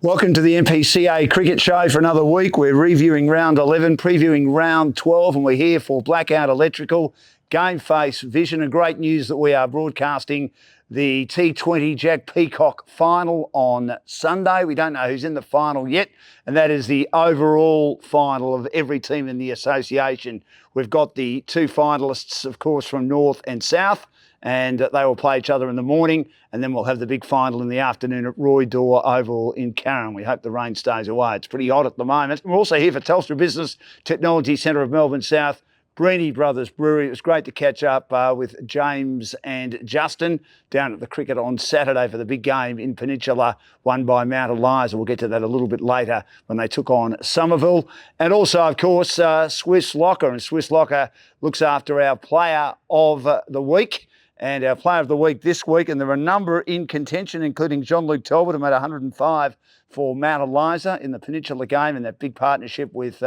Welcome to the MPCA Cricket Show for another week. We're reviewing round 11, previewing round 12, and we're here for Blackout Electrical, GameFace Vision, and great news that we are broadcasting the T20 Jack Peacock final on Sunday. We don't know who's in the final yet, and that is the overall final of every team in the association. We've got the two finalists, of course, from North and South, and they will play each other in the morning, and then we'll have the big final in the afternoon at Roy Dore Oval in Carrum. We hope the rain stays away. It's pretty hot at the moment. We're also here for Telstra Business Technology Centre of Melbourne South, Breeny Brothers Brewery. It was great to catch up with James and Justin down at the cricket on Saturday for the big game in Peninsula, won by Mount Eliza. We'll get to that a little bit later when they took on Somerville. And also, of course, Swiss Locker. And Swiss Locker looks after our player of the week. And our player of the week this week, and there are a number in contention, including Jean-Luc Talbot, who made 105 for Mount Eliza in the Peninsula game, in that big partnership with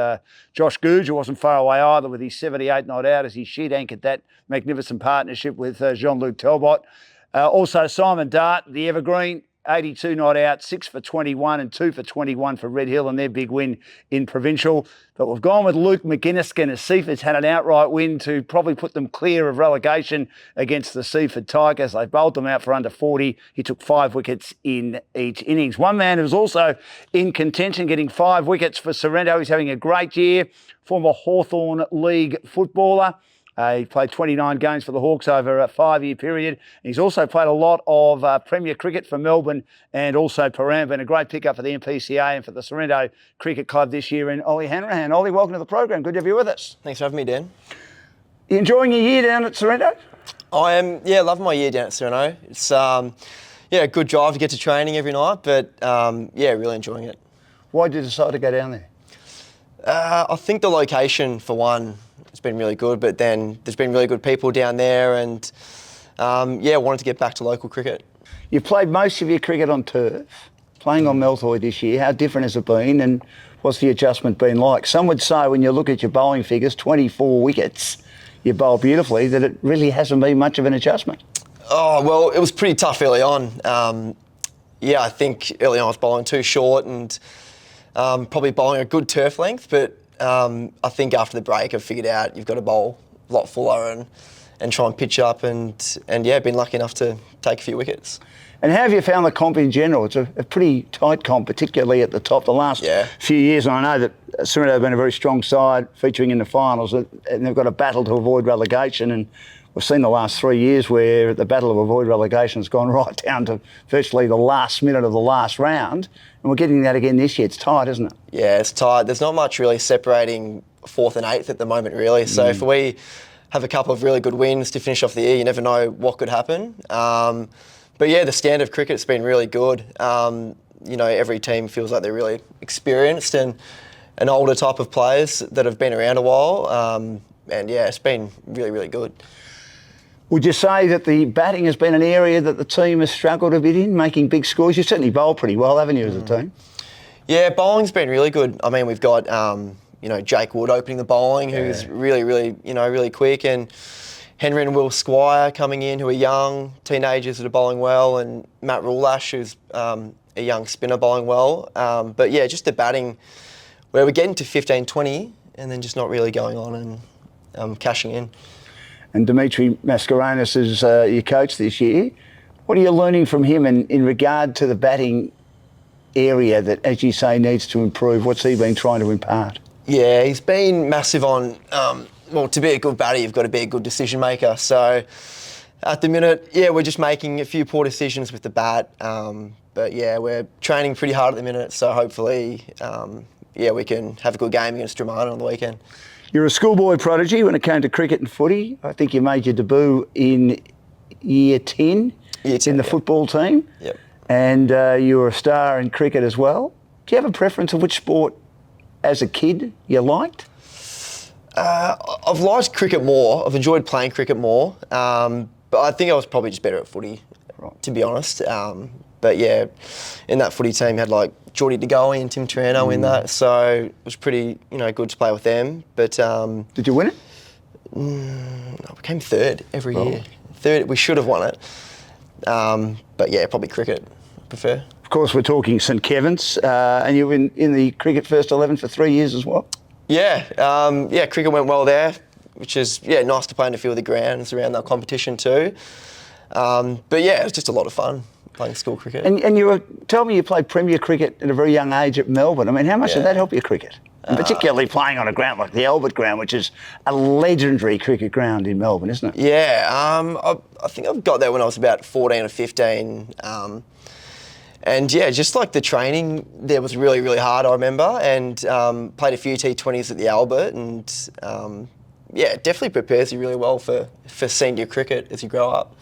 Josh Googe, who wasn't far away either with his 78 not out as he sheet anchored that magnificent partnership with Jean-Luc Talbot. Also Simon Dart, the evergreen, 82 not out, 6 for 21 and 2 for 21 for Red Hill and their big win in Provincial. But we've gone with Luke McGuinness. Seaford's had an outright win to probably put them clear of relegation against the Seaford Tigers. They bowled them out for under 40. He took 5 wickets in each innings. One man who's also in contention, getting 5 wickets for Sorrento. He's having a great year. Former Hawthorn League footballer. He played 29 games for the Hawks over a 5-year period. He's also played a lot of Premier cricket for Melbourne and also Param. A great pickup for the MPCA and for the Sorrento Cricket Club this year in Ollie Hanrahan. Ollie, welcome to the program. Good to have you with us. Thanks for having me, Dan. You enjoying your year down at Sorrento? I am, loving my year down at Sorrento. It's, a good drive to get to training every night, but, really enjoying it. Why did you decide to go down there? I think the location, for one, it's been really good, but then there's been really good people down there and, wanted to get back to local cricket. You've played most of your cricket on turf, playing on Melthorpe this year. How different has it been and what's the adjustment been like? Some would say when you look at your bowling figures, 24 wickets, you bowl beautifully, that it really hasn't been much of an adjustment. Oh, well, it was pretty tough early on. I think early on I was bowling too short and probably bowling a good turf length, but I think after the break I've figured out you've got to bowl a lot fuller and try and pitch up and been lucky enough to take a few wickets. And how have you found the comp in general? It's a pretty tight comp, particularly at the top the last few years. And I know that Sorrento have been a very strong side featuring in the finals and they've got a battle to avoid relegation. And we've seen the last 3 years where the battle to avoid relegation has gone right down to virtually the last minute of the last round. And we're getting that again this year. It's tight, isn't it? Yeah, it's tight. There's not much really separating 4th and 8th at the moment, really. So if we have a couple of really good wins to finish off the year, you never know what could happen. The standard of cricket's been really good. Every team feels like they're really experienced and an older type of players that have been around a while. It's been really, really good. Would you say that the batting has been an area that the team has struggled a bit in, making big scores? You certainly bowl pretty well, haven't you, as a team? Yeah, bowling's been really good. I mean, we've got, Jake Wood opening the bowling, who's really, really, really quick, and Henry and Will Squire coming in, who are young teenagers that are bowling well, and Matt Rulash, who's a young spinner bowling well. Just the batting, where we're getting to 15, 20, and then just not really going on and cashing in. And Dimitri Mascarenas is your coach this year. What are you learning from him in regard to the batting area that, as you say, needs to improve? What's he been trying to impart? Yeah, he's been massive on, to be a good batter, you've got to be a good decision maker. So at the minute, we're just making a few poor decisions with the bat. We're training pretty hard at the minute. So hopefully, we can have a good game against Dramana on the weekend. You're a schoolboy prodigy when it came to cricket and footy. I think you made your debut in year 10 in the football team. Yep. And you were a star in cricket as well. Do you have a preference of which sport as a kid you liked? I've liked cricket more. I've enjoyed playing cricket more. But I think I was probably just better at footy, to be honest. In that footy team, you had like Geordie DeGoey and Tim Turano in that, so it was pretty, good to play with them. But did you win it? I came 3rd every year. 3rd, we should have won it. Probably cricket, I prefer. Of course, we're talking St Kevin's, and you were in the cricket first 11 for 3 years as well. Yeah, cricket went well there, which is nice to play in a few of the grounds around that competition too. But yeah, it was just a lot of fun playing school cricket. And you tell me you played Premier cricket at a very young age at Melbourne. I mean, how much did that help your cricket? And particularly playing on a ground like the Albert Ground, which is a legendary cricket ground in Melbourne, isn't it? Yeah, I think I got there when I was about 14 or 15. And yeah, just like the training there was really, really hard, I remember, and played a few T20s at the Albert, and it definitely prepares you really well for senior cricket as you grow up.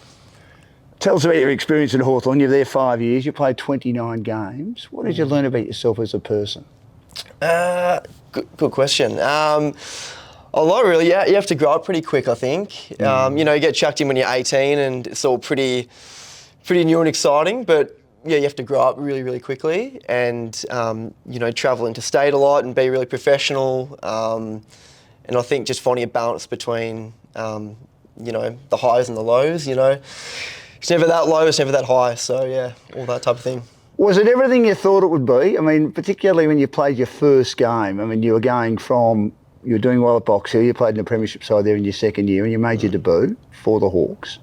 Tell us about your experience in Hawthorn. You're there 5 years, you played 29 games. What did you learn about yourself as a person? Good question. A lot, really. Yeah, you have to grow up pretty quick, I think. You get chucked in when you're 18 and it's all pretty new and exciting, but yeah, you have to grow up really, really quickly and, travel interstate a lot and be really professional. And I think just finding a balance between, the highs and the lows, It's never that low, it's never that high. So yeah, all that type of thing. Was it everything you thought it would be? I mean, particularly when you played your first game. I mean, you were doing well at Box Hill, you played in the premiership side there in your second year and you made your debut for the Hawks.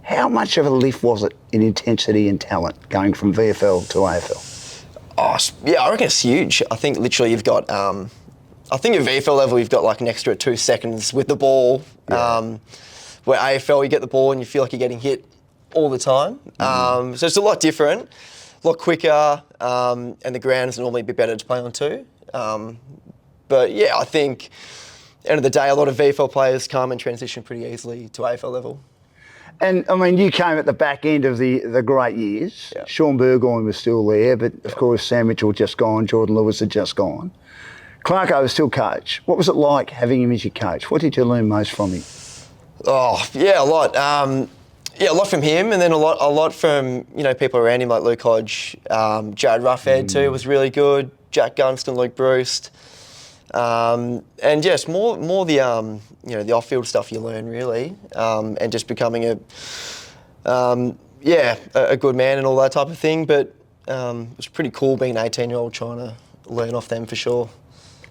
How much of a lift was it in intensity and talent going from VFL to AFL? Oh, yeah, I reckon it's huge. I think literally you've got, I think at VFL level you've got like an extra 2 seconds with the ball, where AFL you get the ball and you feel like you're getting hit all the time. So it's a lot different, a lot quicker, and the ground is normally a bit better to play on too. But yeah, I think end of the day, a lot of VFL players come and transition pretty easily to AFL level. And, I mean, you came at the back end of the great years. Yeah. Sean Burgoyne was still there, but, of course, Sam Mitchell had just gone, Jordan Lewis had just gone. Clarko was still coach. What was it like having him as your coach? What did you learn most from him? Oh, yeah, a lot. A lot from him and then a lot from, people around him like Luke Hodge. Jared Ruffhead too was really good. Jack Gunston, Luke Bruce. And yes, more the the off-field stuff you learn really, and just becoming a good man and all that type of thing. But it was pretty cool being an 18-year-old trying to learn off them for sure.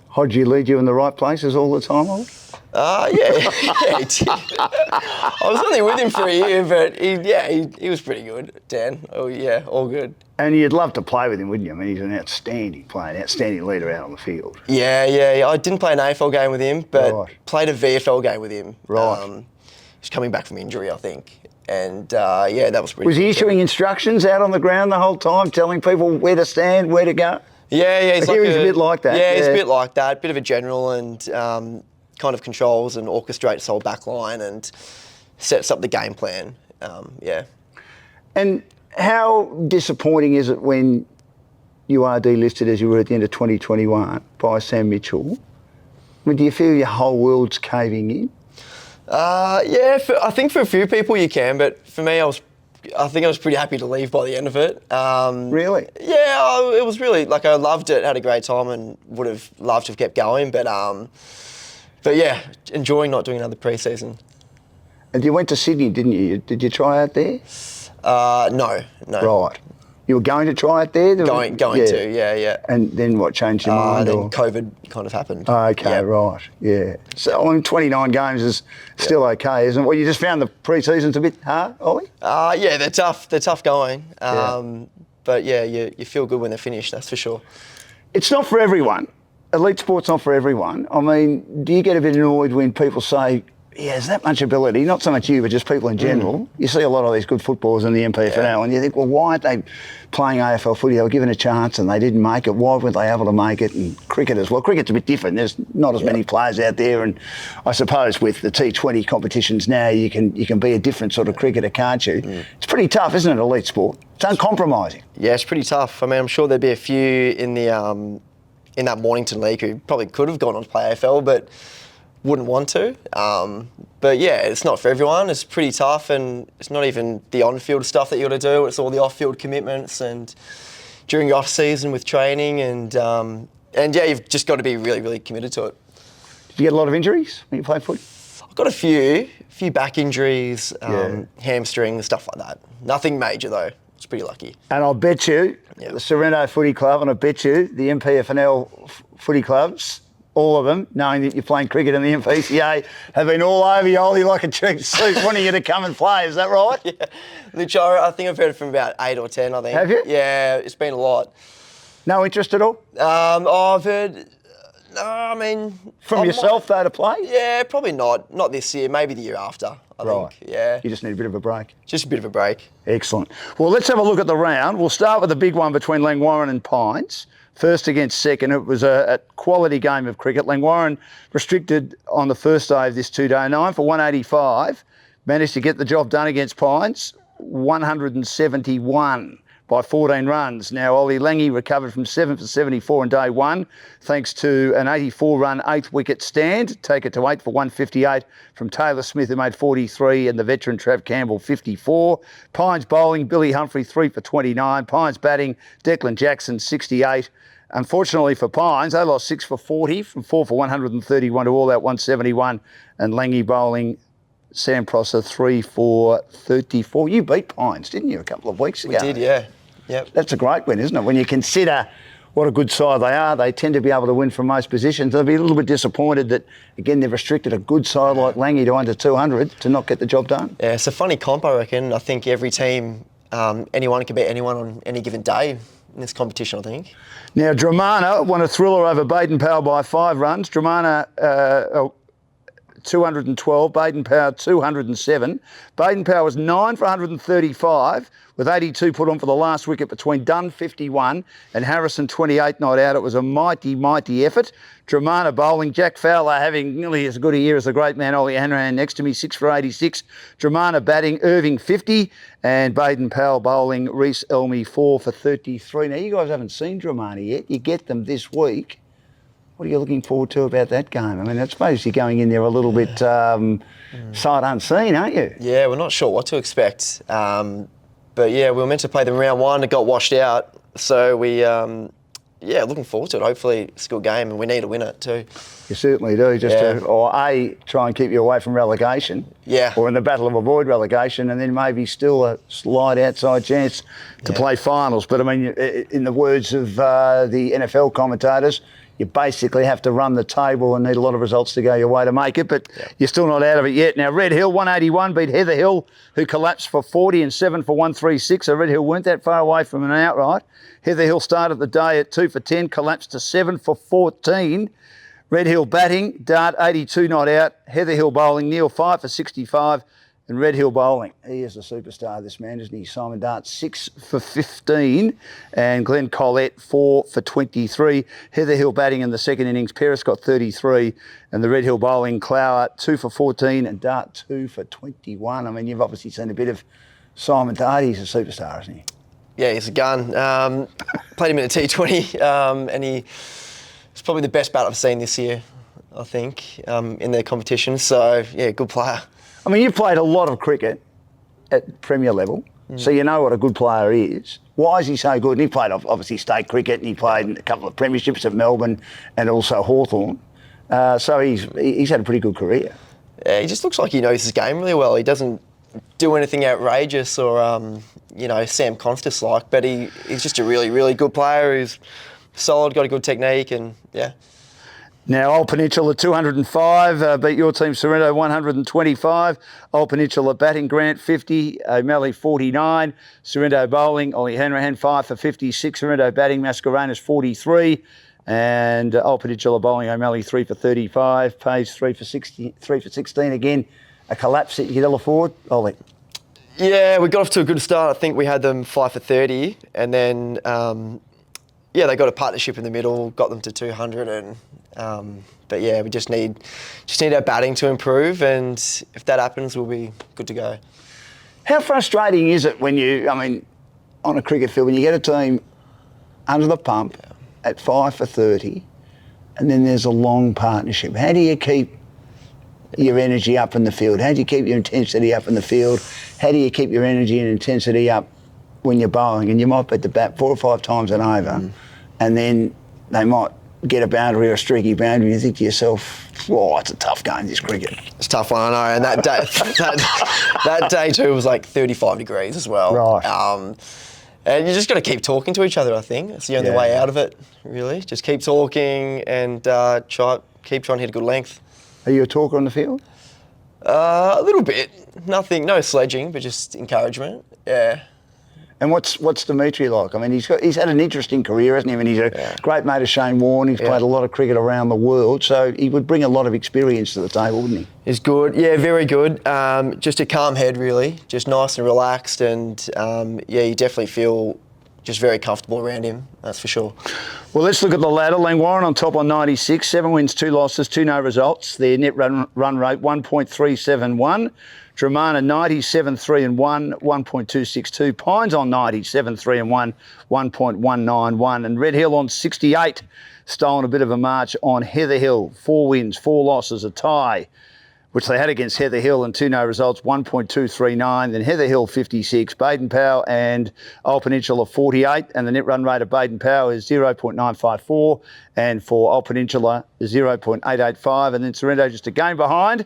Hodge, he lead you in the right places all the time, Ollie? Yeah, he did. I was only with him for a year, but he was pretty good, Dan. Oh yeah, all good. And you'd love to play with him, wouldn't you? I mean, he's an outstanding player, an outstanding leader out on the field. Yeah. I didn't play an AFL game with him, but played a VFL game with him. Right. He's coming back from injury, I think. And that was pretty Was he issuing instructions out on the ground the whole time, telling people where to stand, where to go? Yeah. He's he's a bit like that. Yeah, he's a bit like that. Bit of a general and kind of controls and orchestrates the whole back line and sets up the game plan. And how disappointing is it when you are delisted, as you were at the end of 2021, by Sam Mitchell? I mean, do you feel your whole world's caving in? I think for a few people you can, but for me, I think I was pretty happy to leave by the end of it. Really? Yeah, it was really, I loved it, had a great time and would have loved to have kept going, but yeah, enjoying not doing another pre-season. And you went to Sydney, didn't you? Did you try out there? No. Right. You were going to try it there? Going to, yeah. And then what, changed your mind? Then COVID kind of happened. Okay, right, yeah. So 29 games is still okay, isn't it? Well, you just found the pre-season's a bit hard, Ollie? Yeah, they're tough. They're tough going. But yeah, you feel good when they're finished, that's for sure. It's not for everyone. Elite sport's not for everyone. I mean, do you get a bit annoyed when people say, he has that much ability, not so much you, but just people in general? You see a lot of these good footballers in the MPCA and you think, well, why aren't they playing AFL footy? They were given a chance and they didn't make it. Why weren't they able to make it? And cricket as well. Cricket's a bit different. There's not as many players out there, and I suppose with the T20 competitions now, you can be a different sort of cricketer, can't you? It's pretty tough, isn't it, elite sport? It's uncompromising. Yeah, it's pretty tough. I mean, I'm sure there'd be a few in the in that Mornington League who probably could have gone on to play AFL, but wouldn't want to. But yeah, it's not for everyone. It's pretty tough, and it's not even the on-field stuff that you got to do. It's all the off-field commitments and during your off-season with training, and yeah, you've just got to be really, really committed to it. Did you get a lot of injuries when you played footy? I've got a few back injuries, hamstrings, stuff like that. Nothing major though. it's pretty lucky. And I'll bet you the Sorrento Footy Club, and I bet you the MPFNL footy clubs, all of them, knowing that you're playing cricket in the MPCA, have been all over you, Ollie, like a cheap suit, wanting you to come and play. Is that right? Yeah. Lucho, I think I've heard it from about 8 or 10, I think. Have you? Yeah, it's been a lot. No interest at all? I've heard... No, I mean... From yourself, though, to play? Yeah, probably not. Not this year, maybe the year after, I think. Yeah. You just need a bit of a break. Just a bit of a break. Excellent. Well, let's have a look at the round. We'll start with the big one between Langwarrin and Pines. First against second. It was a quality game of cricket. Langwarrin restricted on the first day of this 2-day 9 for 185. Managed to get the job done against Pines, 171 by 14 runs. Now, Ollie Lange recovered from 7 for 74 on day 1, thanks to an 84-run 8th wicket stand, take it to 8 for 158 from Taylor Smith, who made 43, and the veteran Trav Campbell, 54. Pines bowling, Billy Humphrey, 3 for 29. Pines batting, Declan Jackson, 68. Unfortunately for Pines, they lost 6 for 40 from 4 for 131 to all out 171, and Lange bowling, Sam Prosser, 3 for 34. You beat Pines, didn't you, a couple of weeks ago? We did, yeah. Yep. That's a great win, isn't it? When you consider what a good side they are, they tend to be able to win from most positions. They'll be a little bit disappointed that, again, they've restricted a good side like Lange to under 200 to not get the job done. Yeah, it's a funny comp, I reckon. I think every team, anyone can beat anyone on any given day in this competition, I think. Now, Dramana won a thriller over Baden Powell by 5 runs. Dramana 212, Baden Powell 207. Baden Powell was 9 for 135 with 82 put on for the last wicket between Dunn 51 and Harrison 28 not out. It was a mighty, mighty effort. Dramana bowling, Jack Fowler having nearly as good a year as the great man Ollie Hanrahan next to me, 6 for 86. Dramana batting, Irving 50, and Baden Powell bowling, Reece Elmy 4 for 33. Now, you guys haven't seen Dramana yet. You get them this week. What are you looking forward to about that game? I mean, I suppose you're going in there a little bit sight unseen, aren't you? Yeah, we're not sure what to expect. But yeah, we were meant to play them round 1. It got washed out. So we, looking forward to it. Hopefully it's a good game and we need to win it too. You certainly do, or A, try and keep you away from relegation. Yeah. Or in the battle of avoid relegation, and then maybe still a slight outside chance to play finals. But I mean, in the words of the NFL commentators, you basically have to run the table and need a lot of results to go your way to make it, but you're still not out of it yet. Now, Red Hill, 181, beat Heather Hill, who collapsed for 40 and 7 for 136. So Red Hill weren't that far away from an outright. Heather Hill started the day at 2 for 10, collapsed to 7 for 14. Red Hill batting, Dart 82 not out. Heather Hill bowling, Neil 5 for 65. And Red Hill bowling, he is a superstar, this man, isn't he? Simon Dart, 6 for 15. And Glenn Collette, 4 for 23. Heather Hill batting in the second innings. Paris got 33. And the Red Hill bowling, Clower, 2 for 14. And Dart, 2 for 21. I mean, you've obviously seen a bit of Simon Dart. He's a superstar, isn't he? Yeah, he's a gun. Played him in a T20, and he's probably the best bat I've seen this year, I think, in the competition. So, yeah, good player. I mean, you've played a lot of cricket at Premier level, so you know what a good player is. Why is he so good? And he played, obviously, state cricket, and he played in a couple of premierships at Melbourne and also Hawthorn. So he's had a pretty good career. Yeah, he just looks like he knows his game really well. He doesn't do anything outrageous or, Sam Constas-like, but he's just a really, really good player who's solid, got a good technique, and, yeah. Now, Old Peninsula 205, beat your team Sorrento 125. Old Peninsula batting, Grant 50, O'Malley 49. Sorrento bowling, Ollie Hanrahan 5 for 56. Sorrento batting, Mascarenas 43. And Old Peninsula bowling, O'Malley 3 for 35. Page 3 for 16. Again, a collapse that you could ill afford, Ollie. Yeah, we got off to a good start. I think we had them 5 for 30, and then they got a partnership in the middle, got them to 200, and but yeah, we just need our batting to improve, and if that happens, we'll be good to go. How frustrating is it when on a cricket field, when you get a team under the pump at 5 for 30, and then there's a long partnership? How do you keep your energy up in the field? How do you keep your intensity up in the field? How do you keep your energy and intensity up when you're bowling? And you might bet the bat 4 or 5 times and over, and then they might get a boundary or a streaky boundary, you think to yourself, "Oh, it's a tough game, this cricket." It's a tough one, I know. And that day, that day too was like 35 degrees as well. Right. And you just got to keep talking to each other, I think. It's the only way out of it, really. Just keep talking and keep trying to hit a good length. Are you a talker on the field? A little bit. Nothing, no sledging, but just encouragement. Yeah. And what's Dimitri like? I mean, he's had an interesting career, hasn't he? I mean, he's a great mate of Shane Warne. He's played a lot of cricket around the world, so he would bring a lot of experience to the table, wouldn't he? He's good. Yeah, very good. Just a calm head, really. Just nice and relaxed, and you definitely feel just very comfortable around him. That's for sure. Well, let's look at the ladder. Langwarren on top on 96, 7 wins, 2 losses, 2 no results. Their net run rate 1.371. Dramana 97, 3 and 1, 1.262. Pines on 97, 3 and 1, 1.191. And Red Hill on 68, stolen a bit of a march on Heather Hill. 4 wins, 4 losses, a tie, which they had against Heather Hill and 2 no results, 1.239. Then Heather Hill 56, Baden Powell and Old Peninsula 48. And the net run rate of Baden Powell is 0.954. And for Old Peninsula, 0.885. And then Sorrento just a game behind.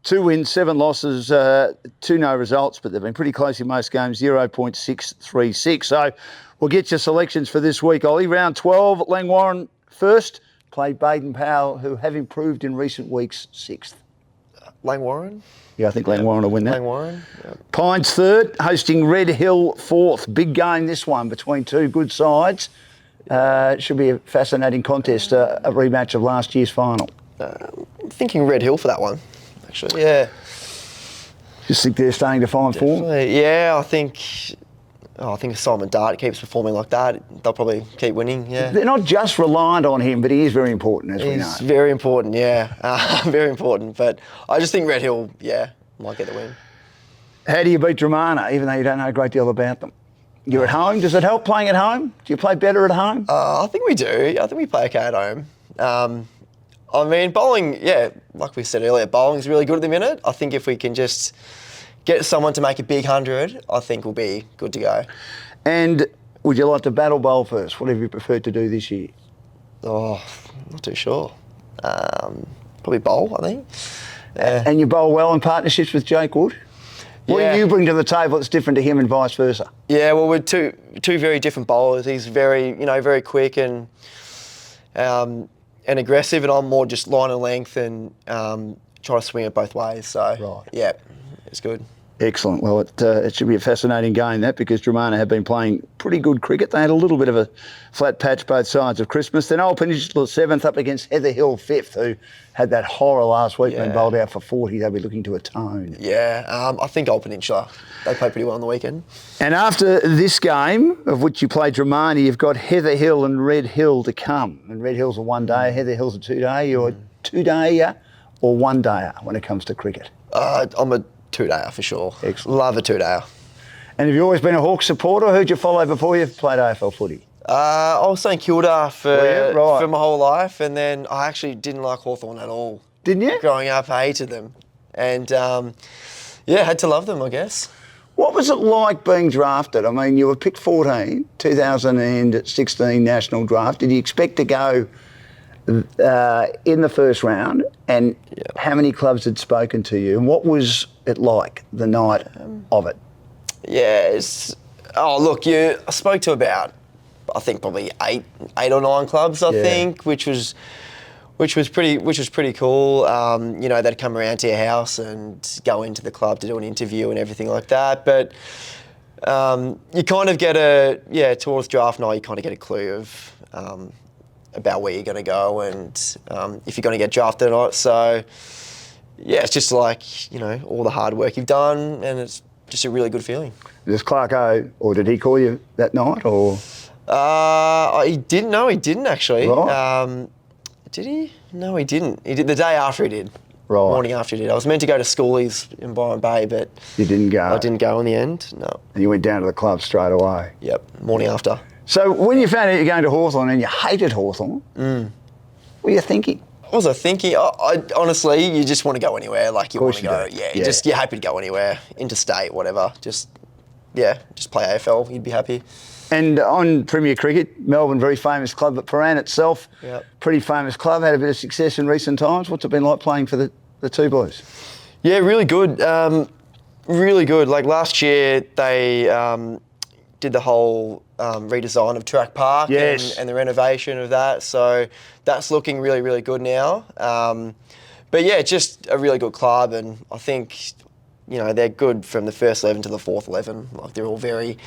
2 wins, 7 losses, 2 no results, but they've been pretty close in most games, 0.636. So we'll get your selections for this week, Ollie. Round 12, Langwarren first, played Baden Powell, who have improved in recent weeks, 6th. Langwarren? Yeah, I think Langwarren will win that. Langwarren. Yep. Pines third, hosting Red Hill 4th. Big game, this one, between 2 good sides. It should be a fascinating contest, a rematch of last year's final. I'm thinking Red Hill for that one. Actually, yeah. Just think they're starting to find form? Yeah, I think if Simon Dart keeps performing like that, they'll probably keep winning, yeah. They're not just reliant on him, but he is very important, as we know. He's very important, yeah. Very important. But I just think Red Hill, might get the win. How do you beat Dramana, even though you don't know a great deal about them? You're at home. Does it help playing at home? Do you play better at home? I think we do. I think we play okay at home. I mean, bowling, like we said earlier, bowling's really good at the minute. I think if we can just get someone to make a big 100, I think we'll be good to go. And would you like to battle bowl first? What have you preferred to do this year? Oh, not too sure. Probably bowl, I think. And you bowl well in partnerships with Jake Wood? What do you bring to the table that's different to him and vice versa? Yeah, well, we're two very different bowlers. He's very, very quick and aggressive, and I'm more just line and length and try to swing it both ways. So, it's good. Excellent. Well, it should be a fascinating game, that, because Dramana have been playing pretty good cricket. They had a little bit of a flat patch both sides of Christmas. Then Old Peninsula 7th up against Heather Hill 5th, who had that horror last week when bowled out for 40. They'll be looking to atone. Yeah, I think Old Peninsula, they played pretty well on the weekend. And after this game, of which you play Dramana, you've got Heather Hill and Red Hill to come. And Red Hill's a 1-day, Heather Hill's a 2-day. You're a 2-dayer or 1-dayer when it comes to cricket? I'm a 2-dayer for sure. Excellent. Love a 2-dayer. And have you always been a Hawks supporter? Who'd you follow before you played AFL footy? I was St Kilda for my whole life, and then I actually didn't like Hawthorn at all. Didn't you? Growing up, I hated them. And, had to love them, I guess. What was it like being drafted? I mean, you were picked 14, 2016 national draft. Did you expect to go in the first round? And how many clubs had spoken to you? And what was it like the night of it? I spoke to about, I think probably eight or 9 clubs, I think, which was pretty cool. They'd come around to your house and go into the club to do an interview and everything like that. But you kind of get towards draft night, you kind of get a clue of about where you're going to go and if you're going to get drafted or not. So, it's just like, all the hard work you've done, and it's just a really good feeling. Does Clarko, or did he call you that night, or? He didn't. No, he didn't actually. Right. Did he? No, he didn't. He did the day after he did. Right. Morning after he did. I was meant to go to Schoolies in Byron Bay, but you didn't go. I didn't go in the end. No. And you went down to the club straight away. Yep. Morning after. So when you found out you're going to Hawthorn and you hated Hawthorn, what were you thinking? What was I thinking? I honestly, you just want to go anywhere. Like you want to go. You're happy to go anywhere, interstate, whatever. Just play AFL. You'd be happy. And on Premier Cricket, Melbourne, very famous club, but Paran itself, pretty famous club, had a bit of success in recent times. What's it been like playing for the two boys? Yeah, really good. Really good. Like last year, they did the whole redesign of Track Park and the renovation of that. So that's looking really, really good now. But yeah, just a really good club, and I think, you know, they're good from the first 11 to the fourth 11. Like they're all very,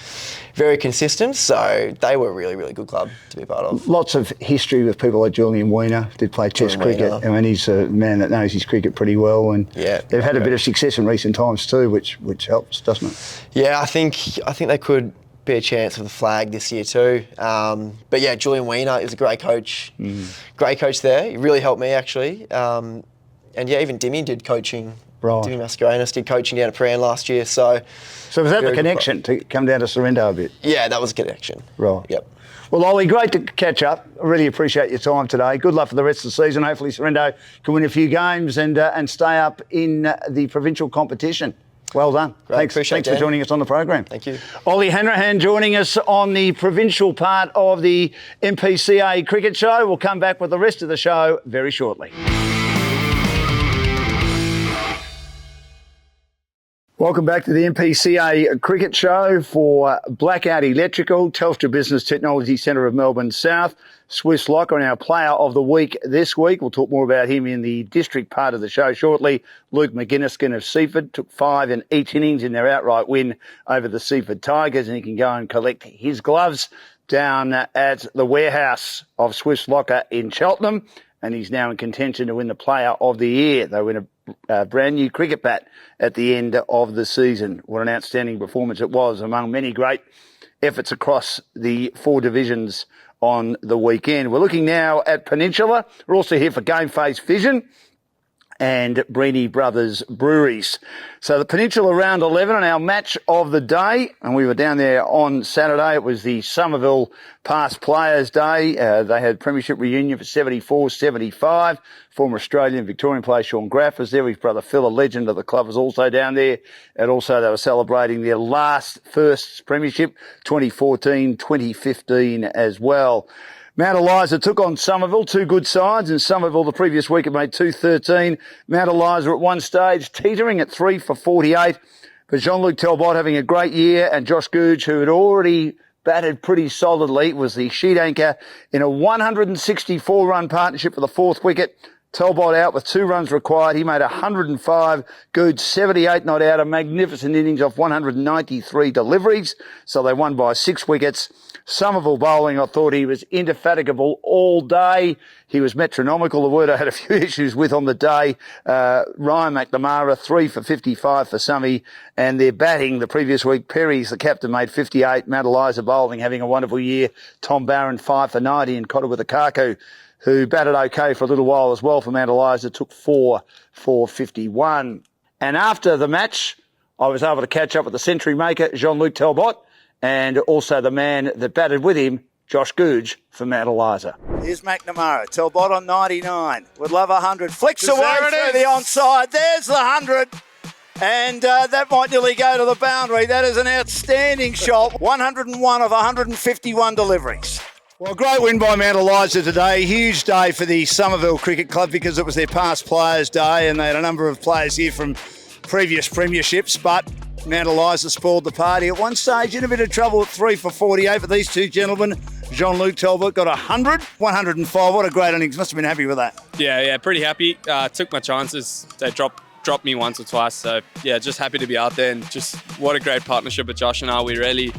very consistent. So they were a really, really good club to be a part of. Lots of history with people like Julian Weiner, did play Test cricket. I mean, he's a man that knows his cricket pretty well, and they've had a bit of success in recent times too, which helps, doesn't it? Yeah, I think they could be a chance for the flag this year too. But yeah, Julian Weiner is a great coach. Great coach there. He really helped me actually. And yeah, even Dimmy did coaching. Right. Dimmy Mascarenas did coaching down at Paran last year. So was that the connection to come down to Sorrento a bit? Yeah, that was a connection. Right. Yep. Well, Ollie, great to catch up. I really appreciate your time today. Good luck for the rest of the season. Hopefully Sorrento can win a few games and stay up in the provincial competition. Well done. Great. Thanks for joining us on the program. Thank you. Ollie Hanrahan joining us on the provincial part of the MPCA cricket show. We'll come back with the rest of the show very shortly. Welcome back to the MPCA Cricket Show for Blackout Electrical, Telstra Business Technology Centre of Melbourne South. Swiss Locker and our player of the week this week. We'll talk more about him in the district part of the show shortly. Luke McGinniskin of Seaford took 5 in each innings in their outright win over the Seaford Tigers, and he can go and collect his gloves down at the warehouse of Swiss Locker in Cheltenham, and he's now in contention to win the player of the year. They win a brand new cricket bat at the end of the season. What an outstanding performance it was among many great efforts across the 4 divisions on the weekend. We're looking now at Peninsula. We're also here for GameFace Vision and Breeny Brothers Breweries. So the Peninsula round 11 and our match of the day, and we were down there on Saturday. It was the Somerville Past Players Day. They had premiership reunion for 74-75. Former Australian Victorian player Sean Graff was there. His brother Phil, a legend of the club, was also down there. And also they were celebrating their first premiership, 2014-2015 as well. Mount Eliza took on Somerville, 2 good sides, and Somerville the previous week had made 213. Mount Eliza at one stage teetering at 3 for 48. But Jean-Luc Talbot having a great year, and Josh Googe, who had already batted pretty solidly, was the sheet anchor in a 164-run partnership for the 4th wicket. Talbot out with 2 runs required. He made 105. Googe 78 not out. A magnificent innings off 193 deliveries. So they won by 6 wickets. Somerville bowling, I thought he was indefatigable all day. He was metronomical, the word I had a few issues with on the day. Ryan McNamara, 3 for 55 for Summy. And their batting the previous week, Perry's, the captain, made 58. Mount Eliza bowling, having a wonderful year. Tom Barron, 5 for 90. And Cotter with a Kaku, who batted okay for a little while as well for Mount Eliza, took 4 for 51. And after the match, I was able to catch up with the century maker, Jean-Luc Talbot, and also the man that batted with him, Josh Googe, for Mount Eliza. Here's McNamara. Talbot on 99. Would love 100. Flicks away through the onside. There's the 100. And that might nearly go to the boundary. That is an outstanding shot. 101 of 151 deliveries. Well, great win by Mount Eliza today. Huge day for the Somerville Cricket Club because it was their past players' day and they had a number of players here from previous premierships, but Mount Eliza spoiled the party. At one stage, in a bit of trouble at 3 for 48, but these two gentlemen, Jean-Luc Talbot got 100, 105. What a great innings. Must have been happy with that. Yeah, pretty happy. Took my chances. They dropped me once or twice. So, yeah, just happy to be out there and just what a great partnership with Josh and I. We really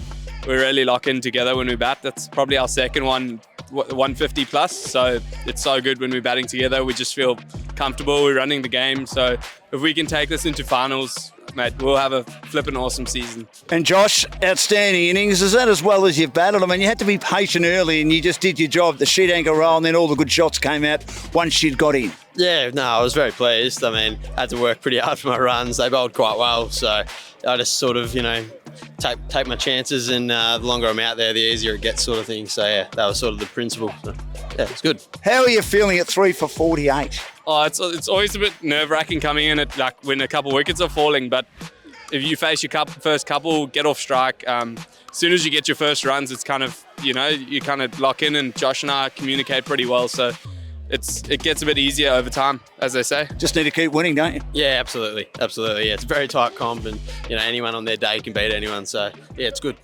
lock in together when we bat. That's probably our second one, 150 plus. So it's so good when we're batting together. We just feel comfortable. We're running the game. So if we can take this into finals, mate, we'll have a flippin' awesome season. And Josh, outstanding innings. Is that as well as you've batted? I mean, you had to be patient early and you just did your job, the sheet anchor roll, and then all the good shots came out once you'd got in. Yeah, no, I was very pleased. I mean, I had to work pretty hard for my runs. They bowled quite well, so I just sort of, take my chances, and the longer I'm out there, the easier it gets, sort of thing. So yeah, that was sort of the principle. So, yeah, it's good. How are you feeling at 3 for 48? Oh, it's always a bit nerve-wracking coming in at when a couple wickets are falling, but if you face your first couple, get off strike. As soon as you get your first runs, it's kind of, you kind of lock in, and Josh and I communicate pretty well. So it gets a bit easier over time, as they say. Just need to keep winning, don't you? Yeah, absolutely. Absolutely. Yeah, it's a very tight comp, and, anyone on their day can beat anyone. So, yeah, it's good.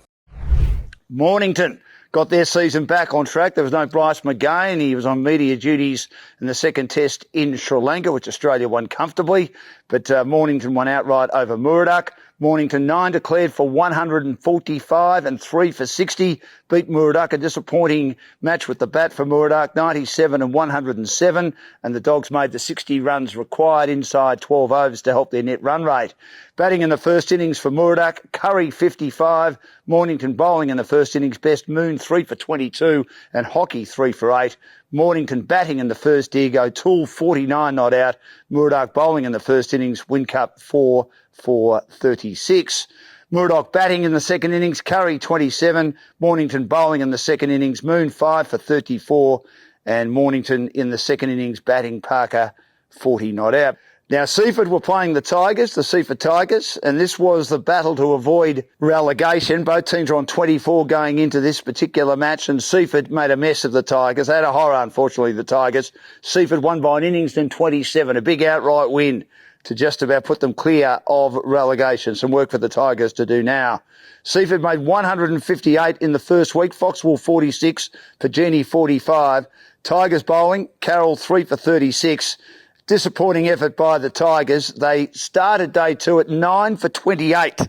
Mornington got their season back on track. There was no Bryce McGain. He was on media duties in the second test in Sri Lanka, which Australia won comfortably. But Mornington won outright over Muradoc. Mornington 9 declared for 145 and 3 for 60. Beat Muradoc, a disappointing match with the bat for Muradoc, 97 and 107. And the Dogs made the 60 runs required inside 12 overs to help their net run rate. Batting in the first innings for Muradoc, Curry 55. Mornington bowling in the first innings best, Moon 3 for 22 and Hockey 3 for 8. Mornington batting in the first dig, O'Toole 49 not out. Muradoc bowling in the first innings, Whincup 4 for 36. Muradoc batting in the second innings, Curry 27. Mornington bowling in the second innings, Moon 5 for 34. And Mornington in the second innings batting, Parker 40 not out. Now, Seaford were playing the Tigers, the Seaford Tigers, and this was the battle to avoid relegation. Both teams are on 24 going into this particular match, and Seaford made a mess of the Tigers. They had a horror, unfortunately, the Tigers. Seaford won by an innings in 27, a big outright win to just about put them clear of relegation. Some work for the Tigers to do now. Seaford made 158 in the first week, Foxwell 46, Pagini 45. Tigers bowling, Carroll 3 for 36. Disappointing effort by the Tigers. They started day 2 at 9 for 28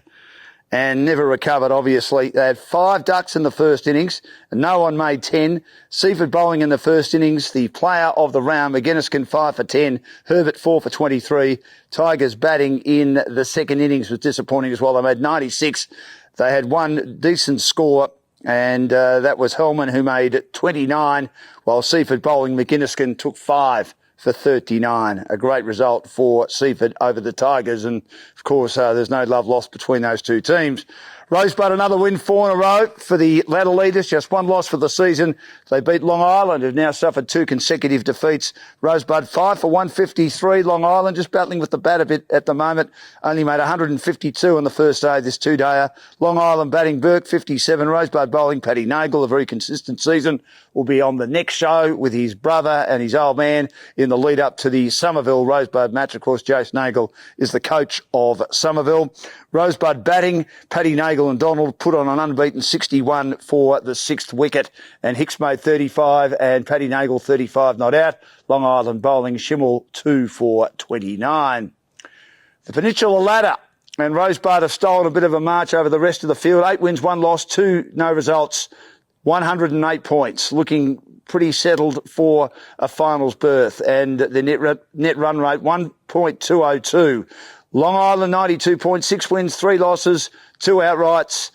and never recovered, obviously. They had 5 ducks in the first innings and no one made 10. Seaford bowling in the first innings, the player of the round, McGuinnesskin 5 for 10, Herbert 4 for 23. Tigers batting in the second innings was disappointing as well. They made 96. They had one decent score, and that was Hellman, who made 29, while Seaford bowling, McGuinnesskin took 5 for 39. A great result for Seaford over the Tigers. And, of course, there's no love lost between those two teams. Rosebud, another win, 4 in a row for the ladder leaders. Just one loss for the season. They beat Long Island, who've now suffered 2 consecutive defeats. Rosebud 5 for 153. Long Island just battling with the bat a bit at the moment. Only made 152 on the first day of this 2-dayer. Long Island batting, Burke 57. Rosebud bowling, Paddy Nagle, a very consistent season. Will be on the next show with his brother and his old man in the lead up to the Somerville Rosebud match. Of course, Jace Nagle is the coach of Somerville. Rosebud batting, Paddy Nagle and Donald put on an unbeaten 61 for the 6th wicket, and Hicks made 35 and Paddy Nagle 35 not out. Long Island bowling, Schimmel 2 for 29. The Peninsula ladder, and Rosebud have stolen a bit of a march over the rest of the field. 8 wins, 1 loss, 2 no results, 108 points, looking pretty settled for a finals berth, and the net run rate 1.202. Long Island 92 points, 6 wins, 3 losses, 2 outrights.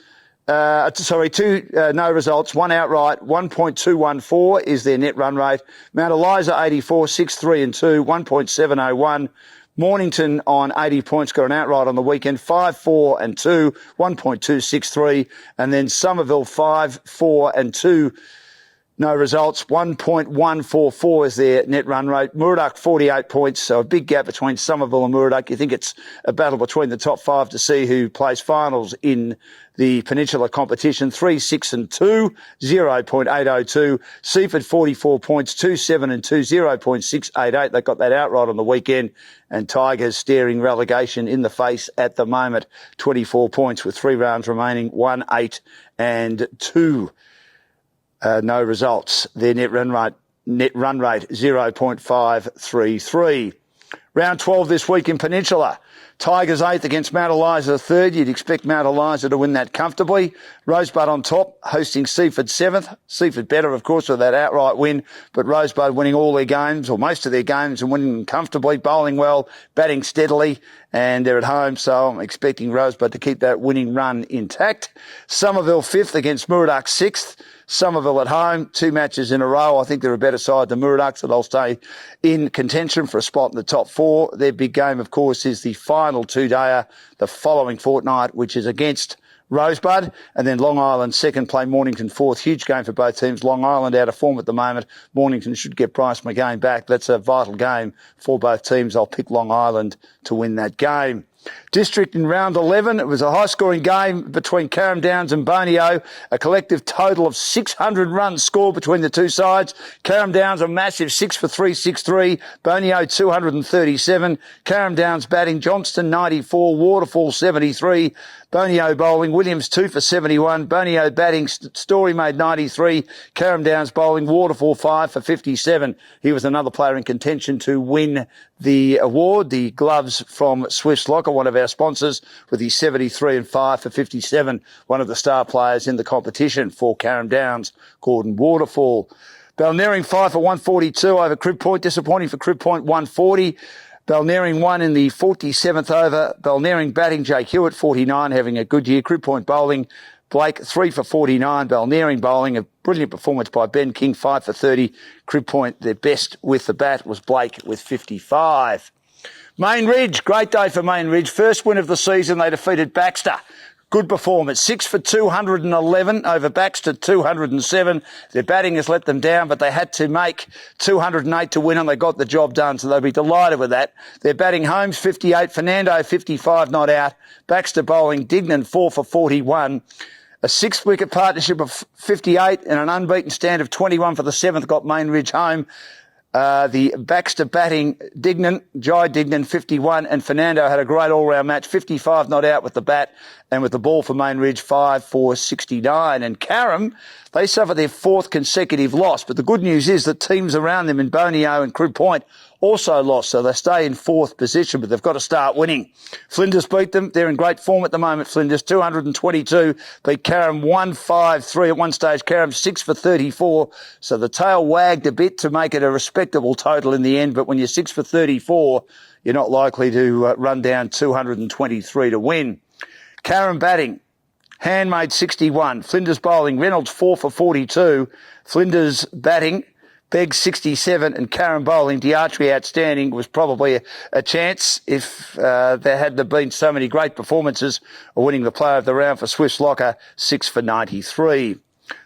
2 no results, 1 outright. 1.214 is their net run rate. Mount Eliza 84, 6, 3 and 2, 1.701. Mornington on 80 points, got an outright on the weekend, 5, 4 and 2, 1.263. And then Somerville 5, 4 and 2. No results, 1.144 is their net run rate. Muradoc 48 points, so a big gap between Somerville and Muradoc. You think it's a battle between the top 5 to see who plays finals in the Peninsula competition. 3, 6 and 2, 0.802. Seaford 44 points, 2, 7 and 2, 0.688. They got that outright on the weekend. And Tigers staring relegation in the face at the moment. 24 points with 3 rounds remaining, 1, 8 and 2. No results. Their net run rate 0.533. Round 12 this week in Peninsula. Tigers 8th against Mount Eliza 3rd. You'd expect Mount Eliza to win that comfortably. Rosebud on top, hosting Seaford 7th. Seaford better, of course, with that outright win, but Rosebud winning all their games, or most of their games, and winning them comfortably, bowling well, batting steadily, and they're at home, so I'm expecting Rosebud to keep that winning run intact. Somerville 5th against Muradoc 6th. Somerville at home, 2 matches in a row. I think they're a better side than Muradoc, so they'll stay in contention for a spot in the top 4. Their big game, of course, is the final 2-dayer the following fortnight, which is against Rosebud, and then Long Island second, play Mornington 4th. Huge game for both teams. Long Island out of form at the moment. Mornington should get Bryce McGain back. That's a vital game for both teams. I'll pick Long Island to win that game. District in round 11, it was a high-scoring game between Carrum Downs and Bonio. A collective total of 600 runs scored between the two sides. Carrum Downs a massive 6 for 363. Bonio 237. Carrum Downs batting, Johnston 94, Waterfall 73. Bonio bowling, Williams 2 for 71. Bonio batting, Story made 93. Carrum Downs bowling, Waterfall 5 for 57. He was another player in contention to win the award, the gloves from Swiss Locker, one of our sponsors, with his 73 and 5 for 57. One of the star players in the competition for Carrum Downs, Gordon Waterfall. Balnarring 5 for 142 over Crib Point, disappointing for Crib Point 140. Balnarring won in the 47th over. Balnarring batting, Jake Hewitt 49, having a good year. Crib Point bowling, Blake 3 for 49. Balnarring bowling, a brilliant performance by Ben King, 5 for 30. Crib Point, their best with the bat was Blake with 55. Main Ridge, great day for Main Ridge. First win of the season, they defeated Baxter. Good performance, 6 for 211 over Baxter 207. Their batting has let them down, but they had to make 208 to win and they got the job done, so they'll be delighted with that. Their batting, Holmes 58, Fernando 55 not out. Baxter bowling, Dignan 4 for 41. A 6-wicket partnership of 58 and an unbeaten stand of 21 for the 7th got Main Ridge home. The Baxter batting, Jai Dignan 51, and Fernando had a great all-round match, 55 not out with the bat, and with the ball for Main Ridge, 5 for 69. And Carrum, they suffered their 4th consecutive loss, but the good news is that teams around them in Bonio and Crib Point also lost, so they stay in 4th position, but they've got to start winning. Flinders beat them. They're in great form at the moment, Flinders, 222, beat Carrum 153 at one stage. Carrum 6 for 34, so the tail wagged a bit to make it a respectable total in the end, but when you're 6 for 34, you're not likely to run down 223 to win. Carrum batting, Handmade 61, Flinders bowling, Reynolds 4 for 42, Flinders batting, Beggs 67, and Carrum bowling, Diatri outstanding, was probably a chance if there hadn't been so many great performances of winning the player of the round for Swiss Locker, 6 for 93.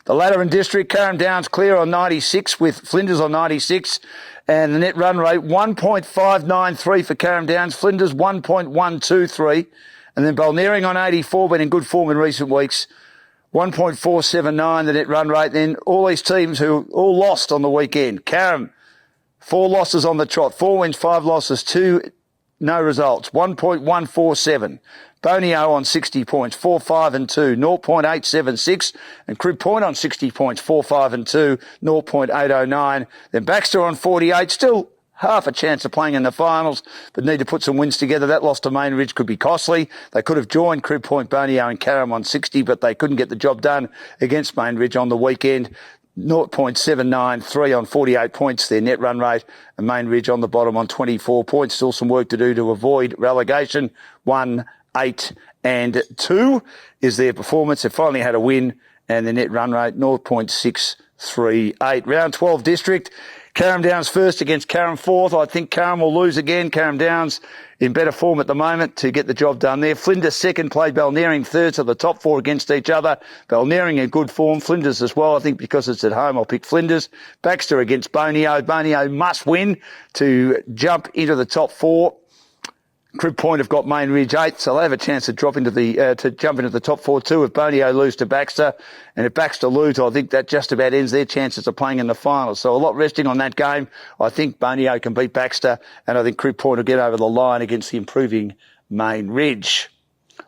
The ladder and district, Carrum Downs clear on 96 with Flinders on 96, and the net run rate 1.593 for Carrum Downs, Flinders 1.123, and then Balnarring on 84, been in good form in recent weeks, 1.479 the net run rate. Then all these teams who all lost on the weekend. Carrum, 4 losses on the trot, 4 wins, 5 losses, 2 no results, 1.147. Bonio on 60 points, 4, 5 and 2, 0.876. And Crib Point on 60 points, 4, 5 and 2, 0.809. Then Baxter on 48, still half a chance of playing in the finals, but need to put some wins together. That loss to Main Ridge could be costly. They could have joined Crib Point, Bonio and Carrum on 60, but they couldn't get the job done against Main Ridge on the weekend. 0.793 on 48 points, their net run rate, and Main Ridge on the bottom on 24 points. Still some work to do to avoid relegation. 1, 8 and 2 is their performance. They finally had a win, and the net run rate 0.638. Round 12 district. Carrum Downs first against Carrum fourth. I think Carrum will lose again. Carrum Downs in better form at the moment to get the job done there. Flinders second, played Balnarring third, so the top 4 against each other. Balnarring in good form. Flinders as well. I think because it's at home, I'll pick Flinders. Baxter against Bonio. Bonio must win to jump into the top 4. Crib Point have got Main Ridge 8th, so they have a chance to drop into the to jump into the top 4 too if Bonio lose to Baxter. And if Baxter lose, I think that just about ends their chances of playing in the finals. So a lot resting on that game. I think Bonio can beat Baxter, and I think Crib Point will get over the line against the improving Main Ridge.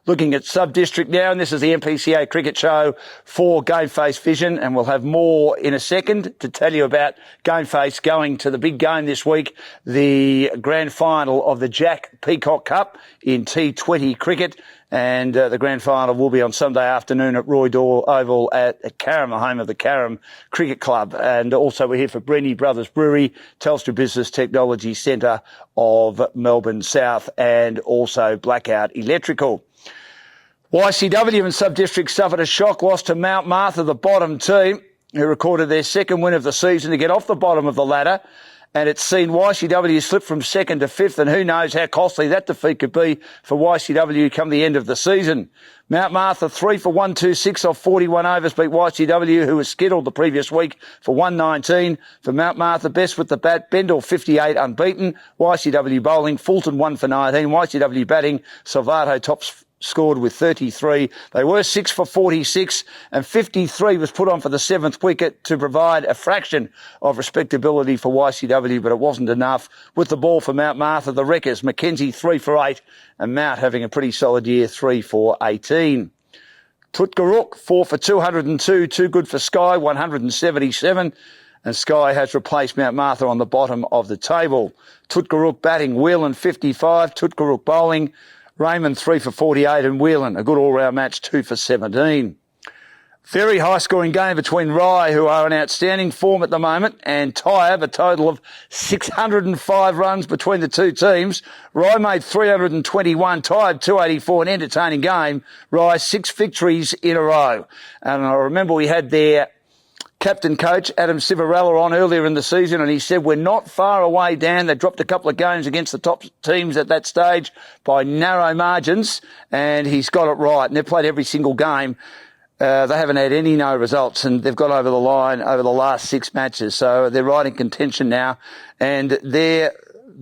Looking at sub-district now, and this is the MPCA cricket show for GameFace Vision, and we'll have more in a second to tell you about GameFace going to the big game this week, the grand final of the Jack Peacock Cup in T20 cricket, and the grand final will be on Sunday afternoon at Roy Doyle Oval at Carrum, the home of the Carrum Cricket Club. And also we're here for Brenny Brothers Brewery, Telstra Business Technology Centre of Melbourne South, and also Blackout Electrical. YCW and Sub-District suffered a shock loss to Mount Martha, the bottom team, who recorded their second win of the season to get off the bottom of the ladder and it's seen YCW slip from second to fifth, and who knows how costly that defeat could be for YCW come the end of the season. Mount Martha 3 for 126 off 41 overs beat YCW, who was skittled the previous week for 119. For Mount Martha, best with the bat, Bendel 58 unbeaten. YCW bowling, Fulton 1 for 19. YCW batting, Salvato tops scored with 33. They were 6 for 46, and 53 was put on for the seventh wicket to provide a fraction of respectability for YCW, but it wasn't enough. With the ball for Mount Martha, the Wreckers, Mackenzie 3 for 8, and Mount having a pretty solid year, 3 for 18. Tutgaruk 4 for 202, too good for Sky, 177. And Sky has replaced Mount Martha on the bottom of the table. Tutgaruk batting, Whelan 55, Tutgaruk bowling, Raymond 3 for 48 and Whelan, a good all-round match, 2 for 17. Very high-scoring game between Rye, who are in outstanding form at the moment, and Tyab, a total of 605 runs between the two teams. Rye made 321, Tyab 284, an entertaining game. Rye 6 victories in a row. And I remember we had their captain coach, Adam Civarella, on earlier in the season, and he said we're not far away down. They dropped a couple of games against the top teams at that stage by narrow margins, and he's got it right. And they've played every single game. They haven't had any no results, and they've got over the line over the last 6 matches. So they're right in contention now, and they're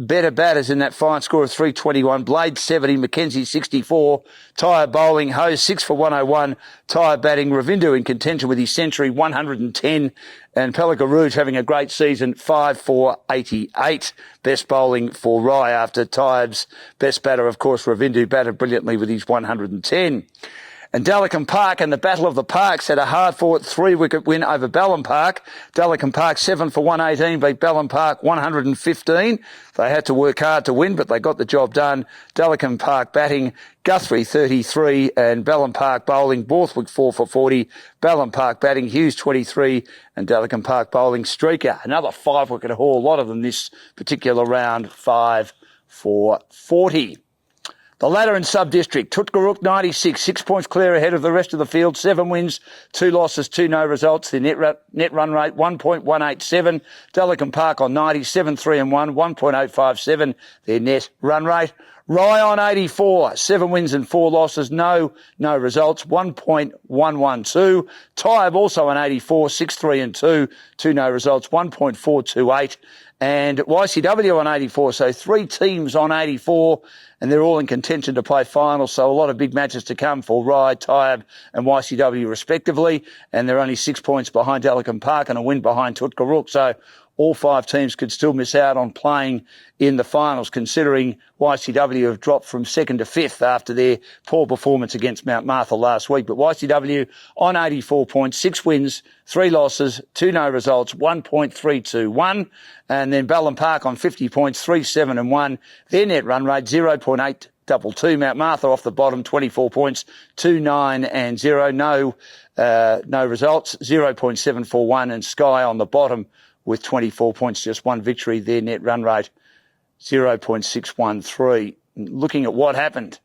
better batters in that fine score of 321. Blade 70, Mackenzie 64, Tyre bowling, Hose 6 for 101, Tyre batting, Ravindu in contention with his century 110, and Pelican Rouge having a great season 5 for 88. Best bowling for Rye after Tyre's best batter, of course, Ravindu batted brilliantly with his 110. And Dallicum Park and the Battle of the Parks had a hard-fought 3-wicket win over Ballum Park. Dallicum Park 7 for 118 beat Ballum Park 115. They had to work hard to win, but they got the job done. Dallicum Park batting, Guthrie 33 and Ballum Park bowling, Borthwick 4 for 40. Ballum Park batting, Hughes 23 and Dallicum Park bowling, Streaker, another 5-wicket haul. A lot of them this particular round, 5 for 40. The ladder and sub-district, Tutgaruk 96, 6 points clear ahead of the rest of the field, 7 wins, 2 losses, 2 no results. Their net run rate 1.187. Dallicum Park on 97, 3 and 1, 1.057. Their net run rate. Rye on 84, 7 wins and 4 losses, no results, 1.112. Tyab also on 84, 6, 3 and 2, 2 no results, 1.428. And YCW on 84, so 3 teams on 84, and they're all in contention to play finals, so a lot of big matches to come for Rye, Tyab and YCW respectively, and they're only 6 points behind Dallicum Park and a win behind Tutgaruk, so all 5 teams could still miss out on playing in the finals, considering YCW have dropped from 2nd to 5th after their poor performance against Mount Martha last week. But YCW on 84 points, 6 wins, 3 losses, 2 no results, 1.321. And then Ballum Park on 50 points, 3, 7 and 1. Their net run rate 0.822. Mount Martha off the bottom, 24 points, 2, 9 and 0. No results, 0.741. And Sky on the bottom with 24 points, just 1 victory. Their net run rate 0.613. Looking at what happened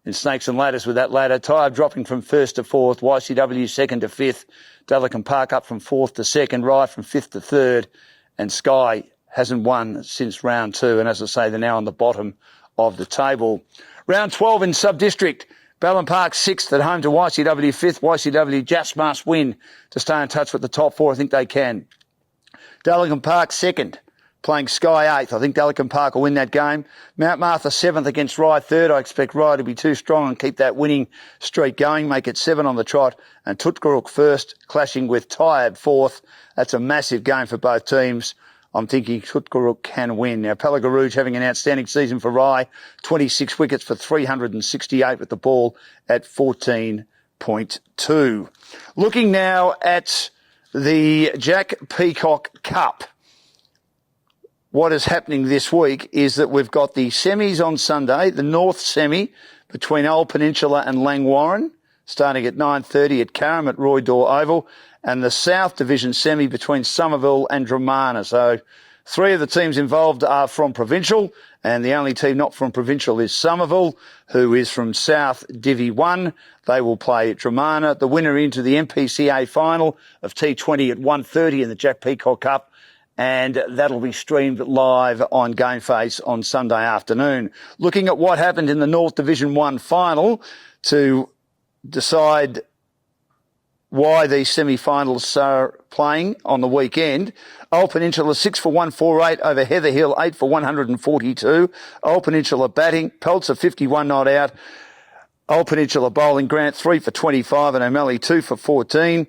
in Snakes and Ladders with that ladder, Tyre dropping from 1st to 4th, YCW 2nd to 5th, Dallicum Park up from 4th to 2nd, Rye from 5th to 3rd, and Sky hasn't won since round 2, and as I say, they're now on the bottom of the table. Round 12 in sub-district, Ballum Park 6th at home to YCW 5th. YCW just must win to stay in touch with the top 4. I think they can. Dallicum Park 2nd, playing Sky 8th. I think Dallicum Park will win that game. Mount Martha 7th against Rye 3rd. I expect Rye to be too strong and keep that winning streak going, make it 7 on the trot. And Tutgaruk 1st, clashing with Tyab 4th. That's a massive game for both teams. I'm thinking Tutgaruk can win. Now, Pelican Rouge having an outstanding season for Rye. 26 wickets for 368 with the ball at 14.2. Looking now at the Jack Peacock Cup. What is happening this week is that we've got the semis on Sunday, the North semi between Old Peninsula and Langwarrin, starting at 9:30 at Carrum at Roy Dore Oval, and the South Division semi between Somerville and Dramana. So 3 of the teams involved are from Provincial, and the only team not from Provincial is Somerville, who is from South Divi 1. They will play Dramana. The winner into the MPCA final of T20 at 1:30 in the Jack Peacock Cup. and that'll be streamed live on GameFace on Sunday afternoon. Looking at what happened in the North Division 1 final to decide why these semi-finals are playing on the weekend. Old Peninsula 6 for 148 over Heather Hill 8 for 142. Old Peninsula batting, Peltzer 51 not out. Old Peninsula bowling, Grant 3 for 25 and O'Malley 2 for 14.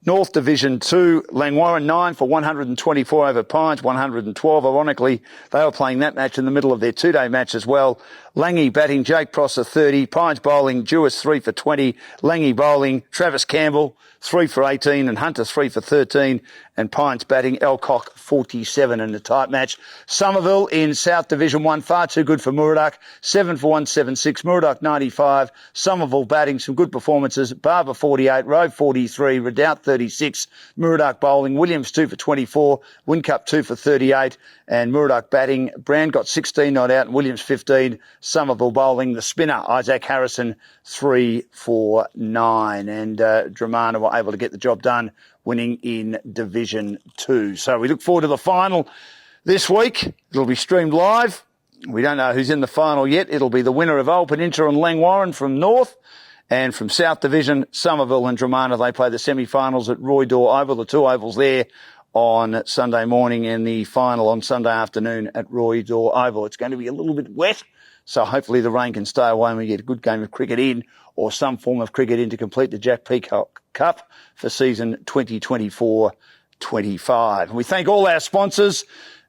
North Division 2, Langwarrin 9 for 124 over Pines, 112. Ironically, they were playing that match in the middle of their two-day match as well. Langy batting, Jake Prosser 30. Pines bowling, Jewis 3 for 20. Langy bowling, Travis Campbell 3 for 18 and Hunter 3 for 13. And Pines batting, Elcock 47 in the tight match. Somerville in South Division 1, far too good for Muradock, 7 for 176. Muradock 95. Somerville batting, some good performances. Barber 48, Rowe 43, Redoubt 36. Muradock bowling, Williams 2 for 24. Whincup 2 for 38. And Muradock batting, Brand got 16 not out and Williams 15. Somerville bowling, the spinner, Isaac Harrison 3 for 9. And Dramana were able to get the job done, winning in Division 2. So we look forward to the final this week. It'll be streamed live. We don't know who's in the final yet. It'll be the winner of Old Peninsula and Langwarrin from North, and from South Division, Somerville and Dramana. They play the semi-finals at Roy Door Oval, the two ovals there on Sunday morning, and the final on Sunday afternoon at Roy Door Oval. It's going to be a little bit wet, so hopefully the rain can stay away and we get a good game of cricket in, or some form of cricket in, to complete the Jack Peacock Cup for season 2024-25. We thank all our sponsors.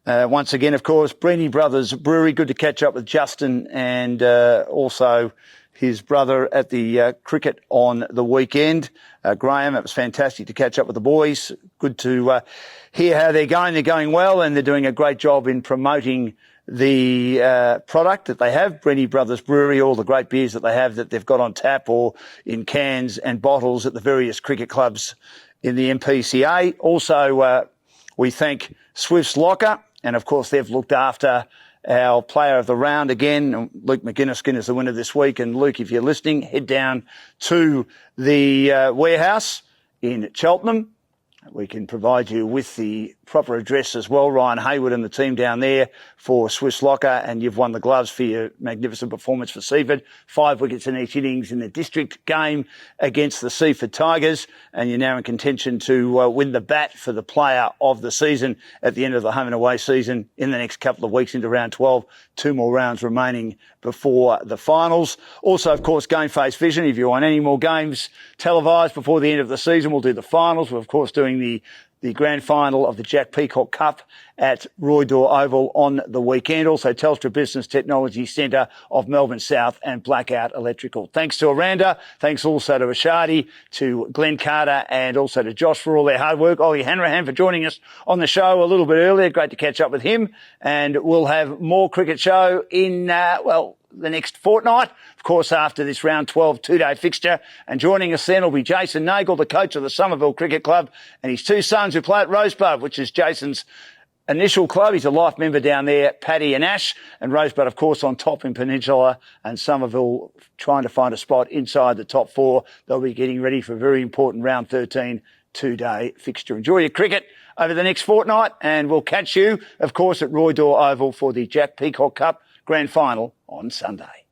Once again, of course, Breeny Brothers Brewery. Good to catch up with Justin and also his brother at the cricket on the weekend. Graham, it was fantastic to catch up with the boys. Good to hear how they're going. They're going well, and they're doing a great job in promoting the product that they have, Breeny Brothers Brewery, all the great beers that they have that they've got on tap or in cans and bottles at the various cricket clubs in the MPCA. Also, we thank Swift's Locker, and of course they've looked after our player of the round again. Luke McGuinness is the winner this week. And Luke, if you're listening, head down to the warehouse in Cheltenham. We can provide you with the proper address as well. Ryan Hayward and the team down there for Swiss Locker, and you've won the gloves for your magnificent performance for Seaford. 5 wickets in each innings in the district game against the Seaford Tigers, and you're now in contention to win the bat for the player of the season at the end of the home and away season in the next couple of weeks into round 12. 2 more rounds remaining before the finals. Also, of course, GameFace Vision. If you want any more games televised before the end of the season, we'll do the finals. We're, of course, doing the grand final of the Jack Peacock Cup at Roy Door Oval on the weekend. Also, Telstra Business Technology Centre of Melbourne South and Blackout Electrical. Thanks to Aranda. Thanks also to Ashadi, to Glenn Carter, and also to Josh for all their hard work. Ollie Hanrahan for joining us on the show a little bit earlier. Great to catch up with him. And we'll have more cricket show in, the next fortnight, of course, after this round 12 two-day fixture. And joining us then will be Jason Nagle, the coach of the Somerville Cricket Club, and his 2 sons who play at Rosebud, which is Jason's initial club. He's a life member down there, Paddy and Ash, and Rosebud, of course, on top in Peninsula, and Somerville trying to find a spot inside the top 4. They'll be getting ready for a very important round 13 two-day fixture. Enjoy your cricket over the next fortnight, and we'll catch you, of course, at Roy Door Oval for the Jack Peacock Cup Grand Final on Sunday.